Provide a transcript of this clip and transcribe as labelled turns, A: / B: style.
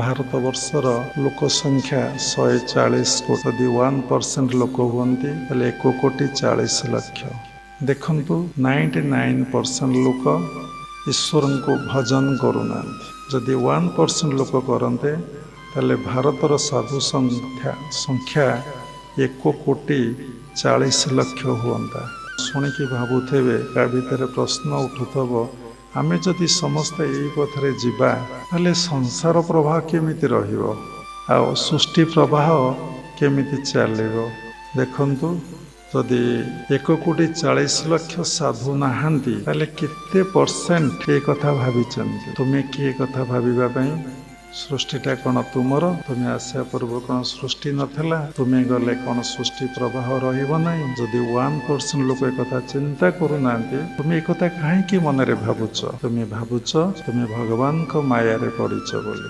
A: ଭାରତବର୍ଷର ଲୋକ ସଂଖ୍ୟା 140 କୋଟି। ଯଦି 1% ଲୋକ ହୁଅନ୍ତି ତାହେଲେ 1,40,00,000। ଦେଖନ୍ତୁ 99% ଲୋକ ଈଶ୍ୱରଙ୍କୁ ଭଜନ କରୁନାହାନ୍ତି। ଯଦି 1% ଲୋକ କରନ୍ତେ ତାହେଲେ ଭାରତର ସାଧୁ ସଂଖ୍ୟା 1,40,00,000 ହୁଅନ୍ତା। ଶୁଣିକି ଭାବୁଥିବେ, ତା ଭିତରେ ପ୍ରଶ୍ନ ଉଠୁଥିବ, ଆମେ ଯଦି ସମସ୍ତେ ଏଇ ପଥରେ ଯିବା ତାହେଲେ ସଂସାର ପ୍ରବାହ କେମିତି ରହିବ ଆଉ ସୃଷ୍ଟି ପ୍ରବାହ କେମିତି ଚାଲିବ? ଦେଖନ୍ତୁ, ଯଦି 1,40,00,000 ସାଧୁ ନାହାନ୍ତି ତାହେଲେ କେତେ ପରସେଣ୍ଟ ଏ କଥା ଭାବିଛନ୍ତି? ତୁମେ କିଏ କଥା ଭାବିବା ପାଇଁ? ସୃଷ୍ଟିଟା କ'ଣ ତୁମର? ତୁମେ ଆସିବା ପୂର୍ବ କ'ଣ ସୃଷ୍ଟି ନଥିଲା? ତୁମେ ଗଲେ କ'ଣ ସୃଷ୍ଟି ପ୍ରବାହ ରହିବ ନାହିଁ? ଯଦି 1% ଲୋକ ଏକଥା ଚିନ୍ତା କରୁନାହାନ୍ତି, ତୁମେ ଏକଥା କାହିଁକି ମନରେ ଭାବୁଛ? ତୁମେ ଭାବୁଛ ତୁମେ ଭଗବାନଙ୍କ ମାୟାରେ ପଡ଼ିଛ ବୋଲି।